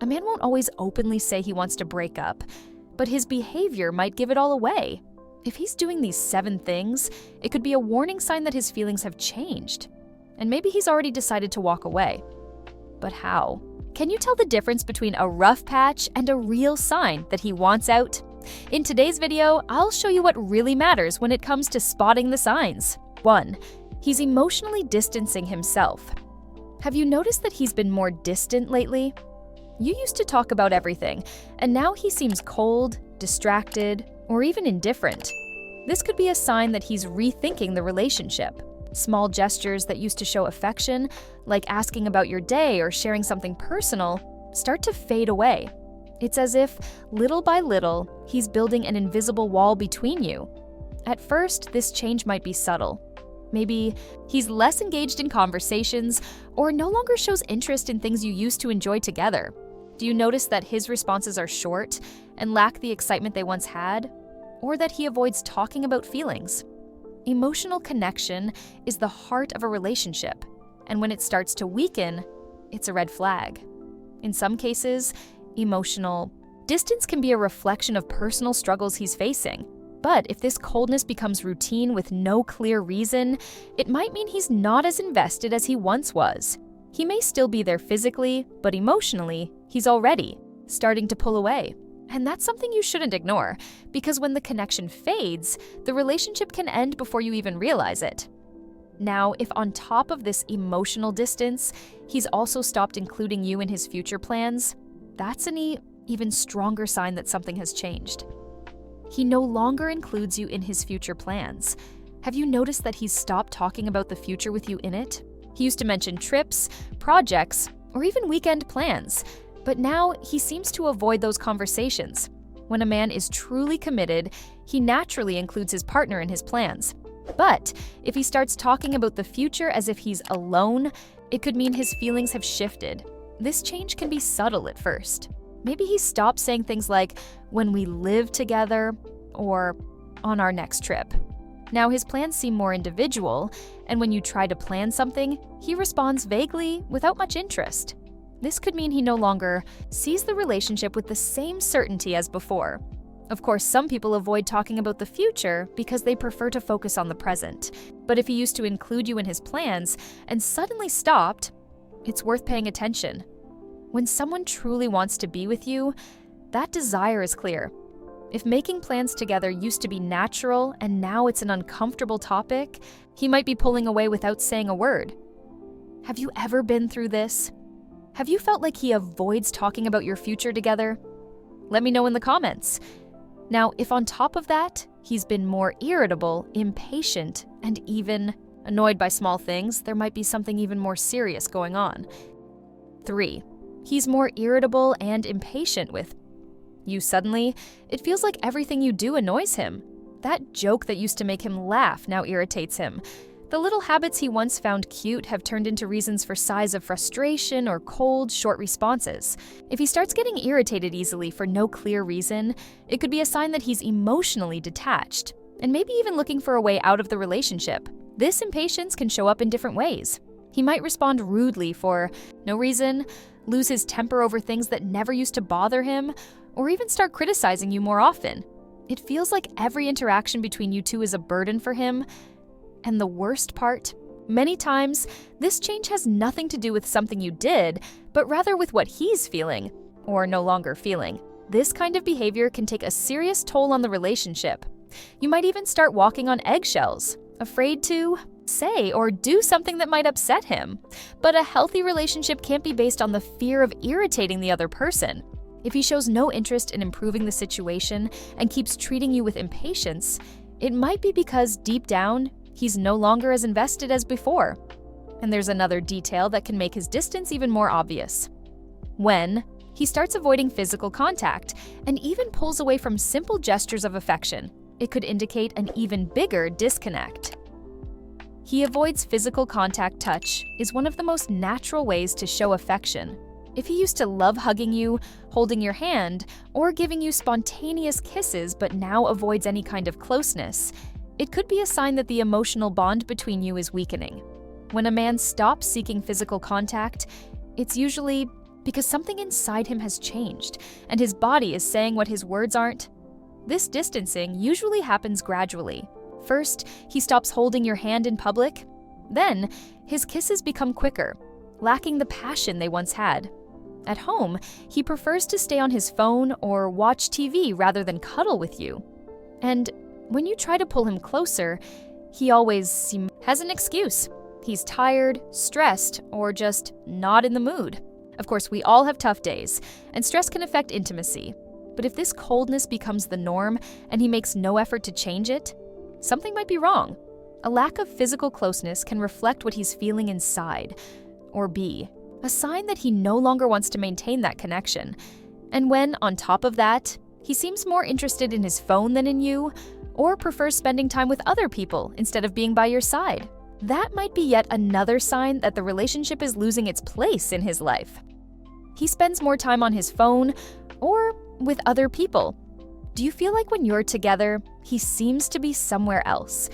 A man won't always openly say he wants to break up, but his behavior might give it all away. If he's doing these 7 things, it could be a warning sign that his feelings have changed. And maybe he's already decided to walk away. But how? Can you tell the difference between a rough patch and a real sign that he wants out? In today's video, I'll show you what really matters when it comes to spotting the signs. 1. He's emotionally distancing himself. Have you noticed that he's been more distant lately? You used to talk about everything, and now he seems cold, distracted, or even indifferent. This could be a sign that he's rethinking the relationship. Small gestures that used to show affection, like asking about your day or sharing something personal, start to fade away. It's as if, little by little, he's building an invisible wall between you. At first, this change might be subtle. Maybe he's less engaged in conversations or no longer shows interest in things you used to enjoy together. Do you notice that his responses are short and lack the excitement they once had? Or that he avoids talking about feelings? Emotional connection is the heart of a relationship, and when it starts to weaken, it's a red flag. In some cases, emotional distance can be a reflection of personal struggles he's facing. But if this coldness becomes routine with no clear reason, it might mean he's not as invested as he once was. He may still be there physically, but emotionally, he's already starting to pull away. And that's something you shouldn't ignore, because when the connection fades, the relationship can end before you even realize it. Now, if on top of this emotional distance, he's also stopped including you in his future plans, that's an even stronger sign that something has changed. He no longer includes you in his future plans. Have you noticed that he's stopped talking about the future with you in it? He used to mention trips, projects, or even weekend plans, but now he seems to avoid those conversations. When a man is truly committed, he naturally includes his partner in his plans. But if he starts talking about the future as if he's alone, it could mean his feelings have shifted. This change can be subtle at first. Maybe he stopped saying things like, "when we live together," or "on our next trip." Now his plans seem more individual, and when you try to plan something, he responds vaguely without much interest. This could mean he no longer sees the relationship with the same certainty as before. Of course, some people avoid talking about the future because they prefer to focus on the present. But if he used to include you in his plans and suddenly stopped, it's worth paying attention. When someone truly wants to be with you, that desire is clear. If making plans together used to be natural and now it's an uncomfortable topic, he might be pulling away without saying a word. Have you ever been through this? Have you felt like he avoids talking about your future together? Let me know in the comments. Now, if on top of that, he's been more irritable, impatient, and even annoyed by small things, there might be something even more serious going on. 3. He's more irritable and impatient with you suddenly. It feels like everything you do annoys him. That joke that used to make him laugh now irritates him. The little habits he once found cute have turned into reasons for sighs of frustration or cold, short responses. If he starts getting irritated easily for no clear reason, it could be a sign that he's emotionally detached, and maybe even looking for a way out of the relationship. This impatience can show up in different ways. He might respond rudely for no reason, lose his temper over things that never used to bother him, or even start criticizing you more often. It feels like every interaction between you two is a burden for him. And the worst part, many times, this change has nothing to do with something you did, but rather with what he's feeling, or no longer feeling. This kind of behavior can take a serious toll on the relationship. You might even start walking on eggshells, afraid to say or do something that might upset him. But a healthy relationship can't be based on the fear of irritating the other person. If he shows no interest in improving the situation and keeps treating you with impatience, it might be because deep down, he's no longer as invested as before. And there's another detail that can make his distance even more obvious. When he starts avoiding physical contact and even pulls away from simple gestures of affection, it could indicate an even bigger disconnect. He avoids physical contact. Touch is one of the most natural ways to show affection. If he used to love hugging you, holding your hand, or giving you spontaneous kisses but now avoids any kind of closeness, it could be a sign that the emotional bond between you is weakening. When a man stops seeking physical contact, it's usually because something inside him has changed, and his body is saying what his words aren't. This distancing usually happens gradually. First, he stops holding your hand in public. Then, his kisses become quicker, lacking the passion they once had. At home, he prefers to stay on his phone or watch TV rather than cuddle with you. And when you try to pull him closer, he always has an excuse. He's tired, stressed, or just not in the mood. Of course, we all have tough days, and stress can affect intimacy. But if this coldness becomes the norm and he makes no effort to change it, something might be wrong. A lack of physical closeness can reflect what he's feeling inside, or be a sign that he no longer wants to maintain that connection. And when, on top of that, he seems more interested in his phone than in you, or prefers spending time with other people instead of being by your side, that might be yet another sign that the relationship is losing its place in his life. He spends more time on his phone or with other people. Do you feel like when you're together, he seems to be somewhere else?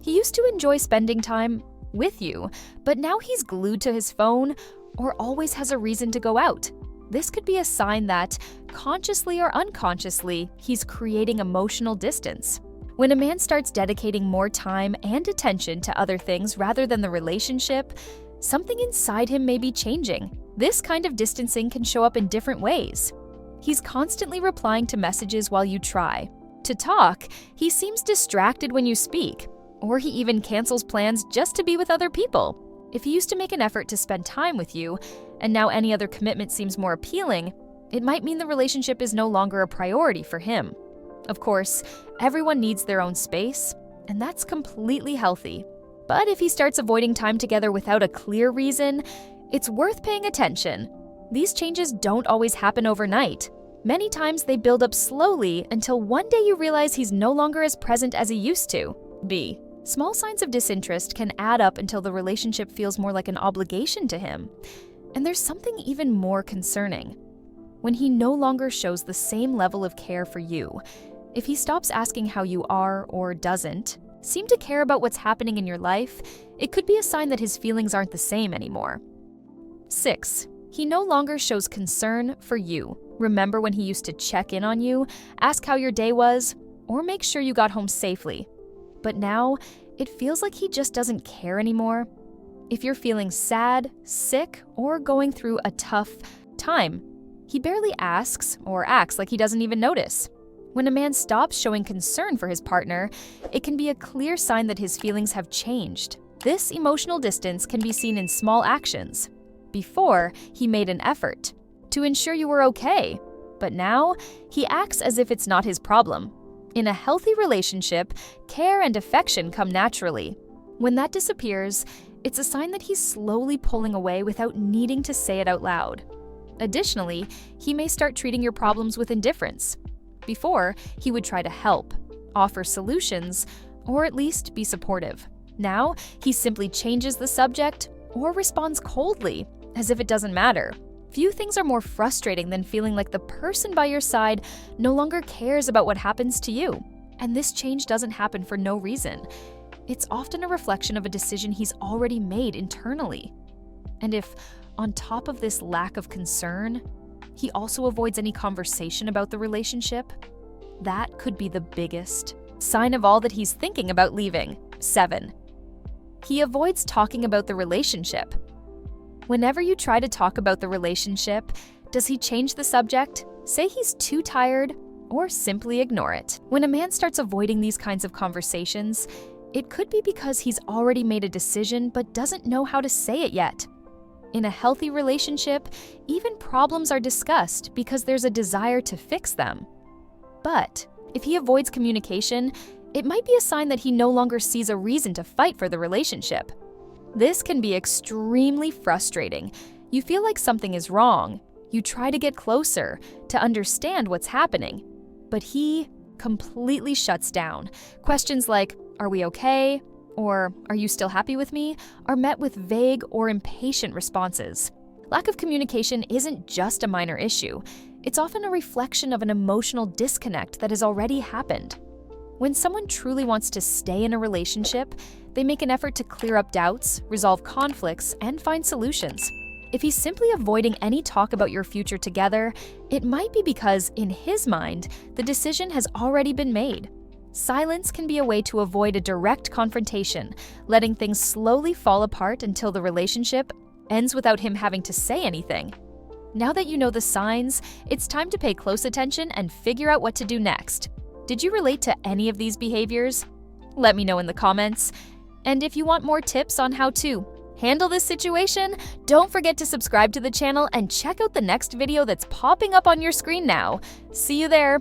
He used to enjoy spending time with you, but now he's glued to his phone or always has a reason to go out. This could be a sign that, consciously or unconsciously, he's creating emotional distance. When a man starts dedicating more time and attention to other things rather than the relationship, something inside him may be changing. This kind of distancing can show up in different ways. He's constantly replying to messages while you try. To talk, he seems distracted when you speak, or he even cancels plans just to be with other people. If he used to make an effort to spend time with you, and now any other commitment seems more appealing, it might mean the relationship is no longer a priority for him. Of course, everyone needs their own space, and that's completely healthy. But if he starts avoiding time together without a clear reason, it's worth paying attention. These changes don't always happen overnight. Many times they build up slowly until one day you realize he's no longer as present as he used to be. Small signs of disinterest can add up until the relationship feels more like an obligation to him. And there's something even more concerning. When he no longer shows the same level of care for you, if he stops asking how you are or doesn't seem to care about what's happening in your life, it could be a sign that his feelings aren't the same anymore. 6. He no longer shows concern for you. Remember when he used to check in on you, ask how your day was, or make sure you got home safely. But now, it feels like he just doesn't care anymore. If you're feeling sad, sick, or going through a tough time, he barely asks or acts like he doesn't even notice. When a man stops showing concern for his partner, it can be a clear sign that his feelings have changed. This emotional distance can be seen in small actions. Before, he made an effort to ensure you were okay, but now he acts as if it's not his problem. In a healthy relationship, care and affection come naturally. When that disappears, it's a sign that he's slowly pulling away without needing to say it out loud. Additionally, he may start treating your problems with indifference. Before, he would try to help, offer solutions, or at least be supportive. Now, he simply changes the subject or responds coldly, as if it doesn't matter. Few things are more frustrating than feeling like the person by your side no longer cares about what happens to you. And this change doesn't happen for no reason. It's often a reflection of a decision he's already made internally. And if, on top of this lack of concern, he also avoids any conversation about the relationship, that could be the biggest sign of all that he's thinking about leaving. 7. He avoids talking about the relationship. Whenever you try to talk about the relationship, does he change the subject, say he's too tired, or simply ignore it? When a man starts avoiding these kinds of conversations, it could be because he's already made a decision but doesn't know how to say it yet. In a healthy relationship, even problems are discussed because there's a desire to fix them. But if he avoids communication, it might be a sign that he no longer sees a reason to fight for the relationship. This can be extremely frustrating. You feel like something is wrong. You try to get closer, to understand what's happening. But he completely shuts down. Questions like, "Are we okay?" or "Are you still happy with me?" are met with vague or impatient responses. Lack of communication isn't just a minor issue. It's often a reflection of an emotional disconnect that has already happened. When someone truly wants to stay in a relationship, they make an effort to clear up doubts, resolve conflicts, and find solutions. If he's simply avoiding any talk about your future together, it might be because, in his mind, the decision has already been made. Silence can be a way to avoid a direct confrontation, letting things slowly fall apart until the relationship ends without him having to say anything. Now that you know the signs, it's time to pay close attention and figure out what to do next. Did you relate to any of these behaviors? Let me know in the comments. And if you want more tips on how to handle this situation, don't forget to subscribe to the channel and check out the next video that's popping up on your screen now. See you there!